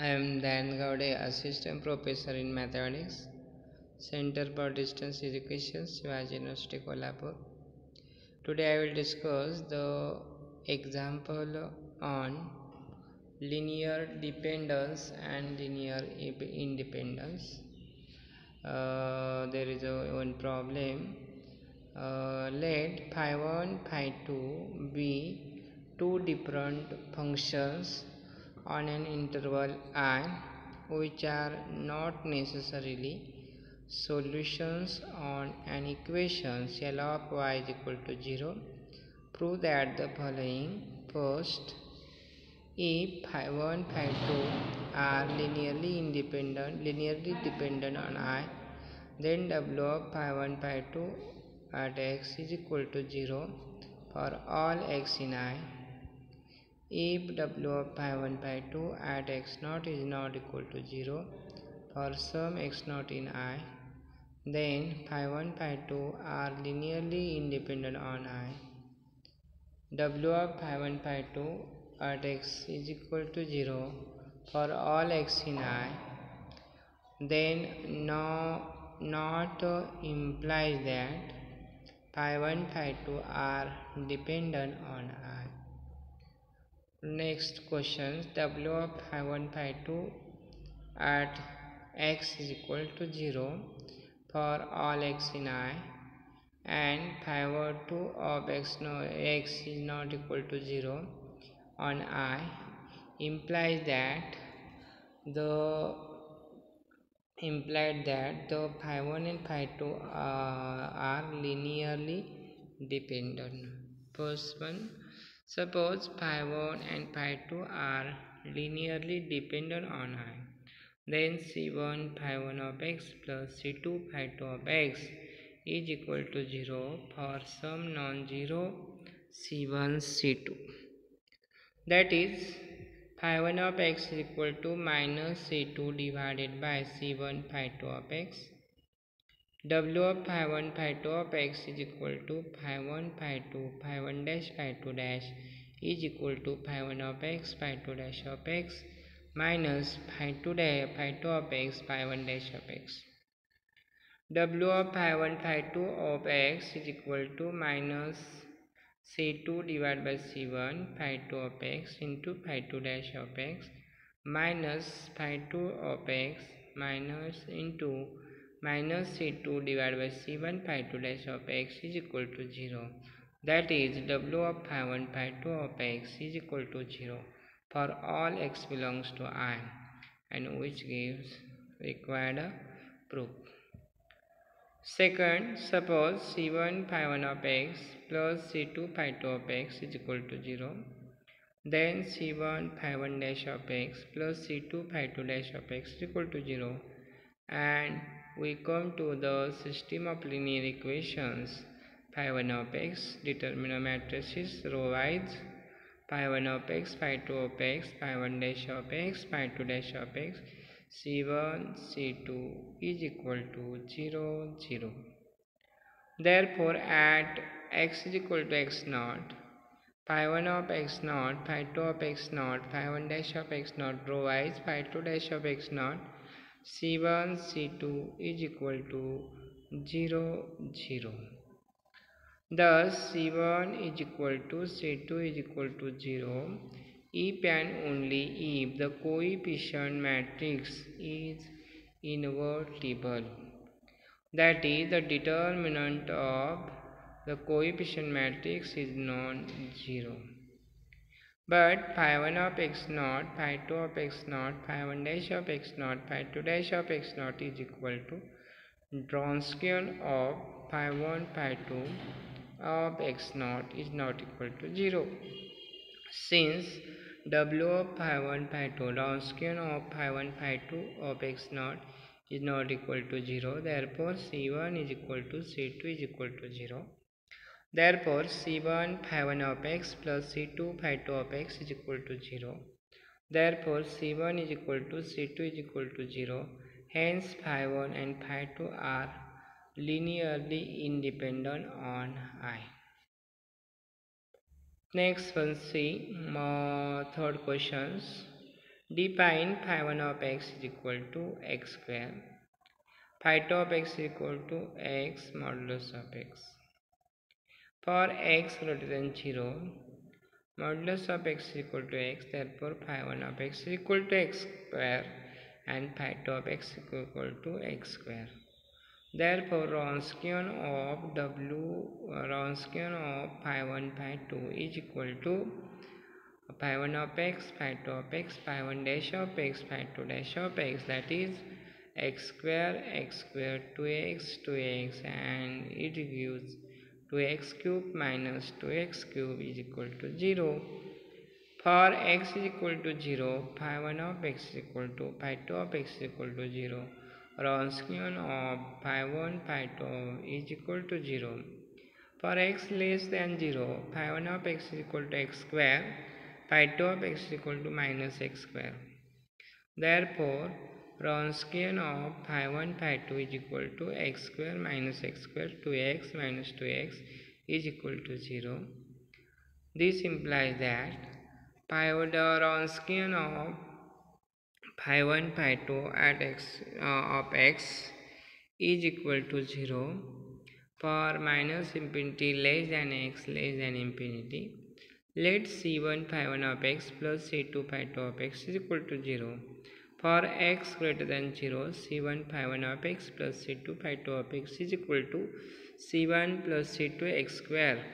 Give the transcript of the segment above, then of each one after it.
I am Dan Gaude, Assistant Professor in Mathematics, Center for Distance Education, Shivaji University, Kolhapur. Today I will discuss the example on linear dependence and linear independence. There is one problem. Let phi1, phi2 be two different functions on an interval I which are not necessarily solutions on an equation L of y is equal to 0. Prove that the following. First, if phi1, phi2 are linearly dependent on I, then W of phi1, phi2 at x is equal to 0 for all x in I. If W of phi1, phi2 at x0 is not equal to 0 for some x0 in I, then phi1, phi2 are linearly independent on I. W of phi1, phi2 at x is equal to 0 for all x in I, then not implies that phi1, phi2 are dependent on I. Next question, W of phi1, phi2 at x is equal to 0 for all x in I, and phi2 of x is not equal to 0 on I, implies that the phi1 and phi2 are linearly dependent. First one, suppose phi1 and phi2 are linearly dependent on I. Then c1 phi1 of x plus c2 phi2 of x is equal to 0 for some non-zero c1 c2. That is, phi1 of x is equal to minus c2 divided by c1 phi2 of x. W of phi1 phi2 of x is equal to phi1 phi2 phi1 dash phi2 dash is equal to phi1 of x phi2 dash of x minus phi2 dash phi2 of x phi1 dash of x. W of phi1 phi2 of x is equal to minus c2 divided by c1 phi2 of x into phi2 dash of x minus phi2 of x minus into minus c2 divided by c1 phi2 dash of x is equal to 0. That is, W of phi1 phi2 of x is equal to 0 for all x belongs to I, and which gives required proof. Second, suppose c1 phi1 of x plus c2 phi2 of x is equal to 0. Then c1 phi1 dash of x plus c2 phi2 dash of x is equal to 0. And we come to the system of linear equations. Phi1 of x, determine matrices row wise. Phi1 of x, phi2 of x, phi1 dash of x, phi2 dash of x, c1, c2 is equal to 0, 0. Therefore, at x is equal to x0, phi1 of x0, phi2 of x0, phi1 dash of x0 row wise, phi2 dash of x0, c1, c2 is equal to 0, 0. Thus, c1 is equal to c2 is equal to 0 if and only if the coefficient matrix is invertible. That is, the determinant of the coefficient matrix is non-zero. But phi1 of x0, phi2 of x0, phi1 dash of x0, phi2 dash of x0 is equal to Wronskian of phi1, phi2 of x0 is not equal to 0. Since W of phi1, phi2, Wronskian of phi1, phi2 of x0 is not equal to 0, therefore c1 is equal to c2 is equal to 0. Therefore, c1 phi1 of x plus c2 phi2 of x is equal to 0. Therefore, c1 is equal to c2 is equal to 0. Hence, phi1 and phi2 are linearly independent on I. Next one, see third questions. Define phi1 of x is equal to x square. Phi2 of x is equal to x modulus of x. For x greater than 0, modulus of x is equal to x, therefore phi1 of x is equal to x square and phi2 of x is equal to x square. Therefore, Wronskian of phi1 phi2 is equal to phi1 of x, phi2 of x, phi1 dash of x, phi2 dash of x, that is x square 2x and it gives 2x cube minus 2x cube is equal to 0. For x is equal to 0, phi1 of x is equal to phi2 of x is equal to 0. Wronskian of phi1 phi2 is equal to 0. For x less than 0, phi1 of x is equal to x square, phi2 of x is equal to minus x square. Therefore, Wronskian of phi1 phi2 is equal to x square minus x square 2x minus 2x is equal to 0. This implies that Wronskian of phi1 phi2 at x of x is equal to 0 for minus infinity less than x less than infinity. Let c1 phi1 of x plus c2 phi2 of x is equal to 0. For x greater than 0, c1 phi1 of x plus c2 phi2 of x is equal to c1 plus c2 x square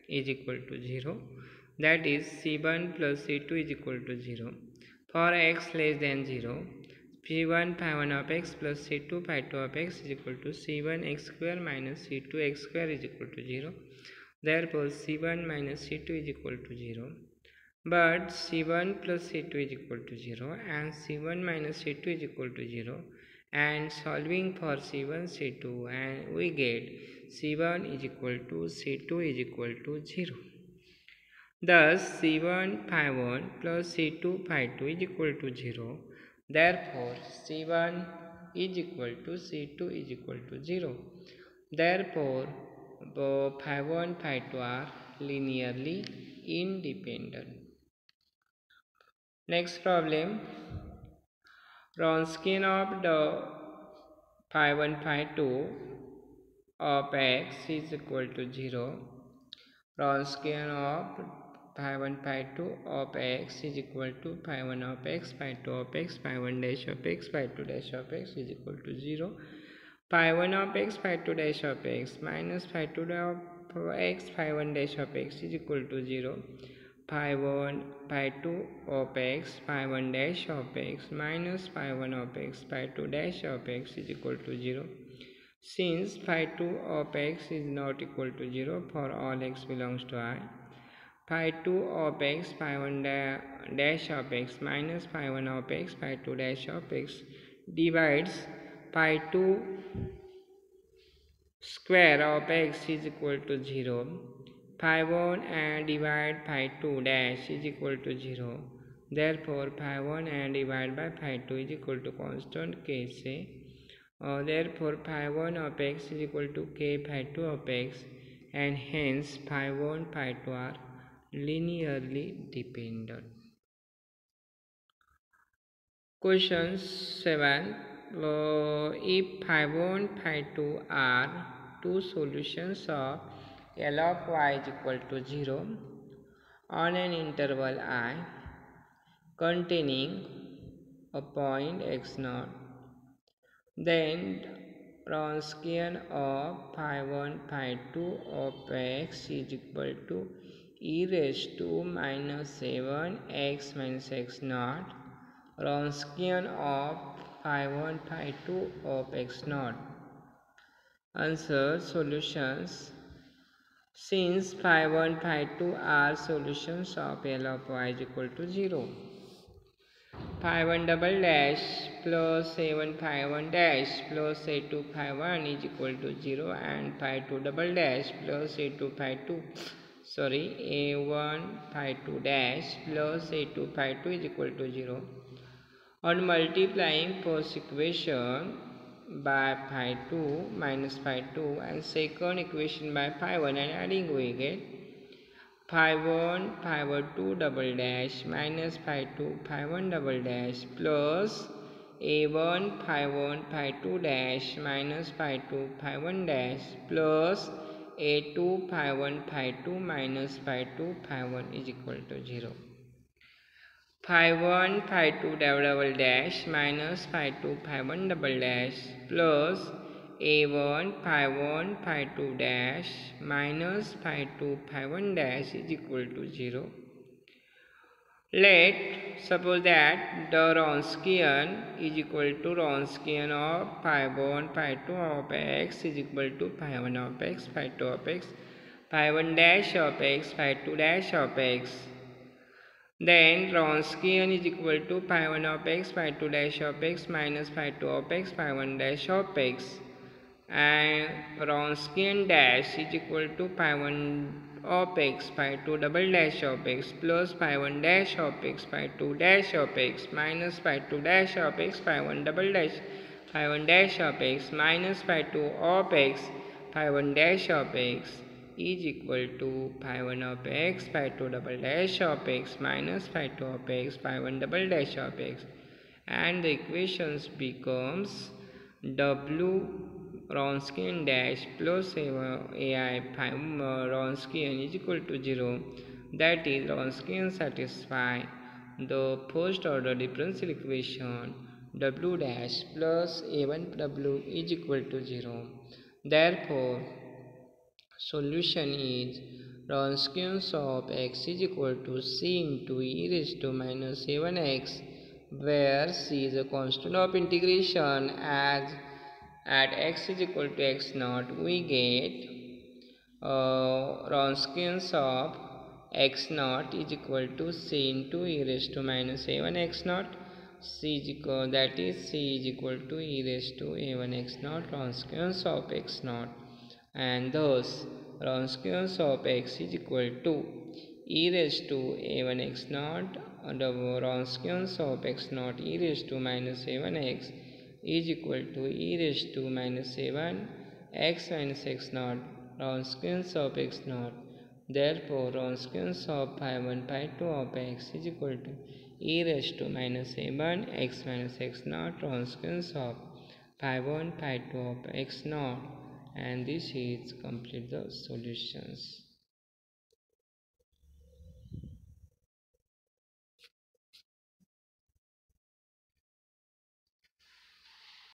is equal to 0. That is c1 plus c2 is equal to 0. For x less than 0, c1 phi1 of x plus c2 phi2 of x is equal to c1 x square minus c2 x square is equal to 0. Therefore, c1 minus c2 is equal to 0. But c1 plus c2 is equal to 0 and c1 minus c2 is equal to 0. And solving for c1 c2 and we get c1 is equal to c2 is equal to 0. Thus, c1 phi1 plus c2 phi2 is equal to 0. Therefore, c1 is equal to c2 is equal to 0. Therefore, both phi1 phi2 are linearly independent. Next problem. Wronskian of the phi1 phi2 of x is equal to 0. Wronskian of phi1 phi2 of x is equal to phi1 of x, phi2 of x, phi1 dash of x, phi2 dash of x is equal to 0. Phi1 of x, phi2 dash of x minus phi2 of x, phi1 dash of x is equal to 0. Phi1 phi2 of x, phi1 dash of x minus phi1 of x, phi2 dash of x is equal to 0. Since phi2 of x is not equal to 0 for all x belongs to I, phi2 of x, phi1 dash of x minus phi1 of x, phi2 dash of x divides phi2 square of x is equal to 0. Phi1 and divide phi2 dash is equal to 0. Therefore, phi1 and divide by phi2 is equal to constant k say. Therefore, phi1 of x is equal to k phi2 of x and hence phi1 phi2 are linearly dependent. Question 7. If phi1 phi2 are two solutions of L of y is equal to 0 on an interval I containing a point x0, then Wronskian of phi1 phi2 of x is equal to e raised to minus 7 x minus x naught. Wronskian of phi1 phi2 of x naught. Answer: solutions. Since phi1 phi2 are solutions of L of y is equal to 0, phi1 double dash plus a1 phi1 dash plus a2 phi1 is equal to 0 and phi2 double dash plus a2 phi2 a1 phi2 dash plus a2 phi2 is equal to 0. On multiplying first equation by phi2 minus phi2 and second equation by phi1 and adding we get phi1 phi2 double dash minus phi2 phi1 double dash plus a1 phi1 phi2 dash minus phi2 phi1 dash plus a2 phi1 phi2 minus phi2 phi1 is equal to 0. Phi1 phi2 double dash minus phi2 phi1 double dash plus a1 phi1 phi2 dash minus phi2 phi1 dash is equal to 0. Let suppose that the Wronskian is equal to Wronskian of phi1 phi2 of x is equal to phi1 of x phi2 of x phi1 dash of x phi2 dash of x. Then Wronskian is equal to phi1 of x phi2 dash of x minus phi2 of x phi1 dash of x, and Wronskian dash is equal to phi1 of x phi2 double dash of x plus phi1 dash of x phi2 dash of x minus phi2 dash of x phi1 double dash phi1 dash of x minus phi2 of x phi1 dash of x is equal to phi1 of x phi2 double dash of x minus phi2 of x phi1 double dash of x, and the equations becomes w Wronskian dash plus ai phi Wronskian is equal to 0. That is, Wronskian satisfy the first order differential equation w dash plus a1 w is equal to 0. Therefore, solution is Wronskian of x is equal to c into e raised to minus 7x, where c is a constant of integration. As at x is equal to x naught, we get Wronskian of x naught is equal to c into e raised to minus 7x naught. C is equal, that is, c is equal to e raised to a1 x naught Wronskian of x naught, and thus Wronskian of x is equal to e raised to a1 x naught, and the Wronskian of x naught e raised to minus 7x is equal to e raised to minus 7 x minus x naught Wronskian of x naught. Therefore, Wronskian of phi1 phi2 of x is equal to e raised to minus 7 x minus x naught Wronskian of phi1 phi2 of x naught, and this is complete the solutions.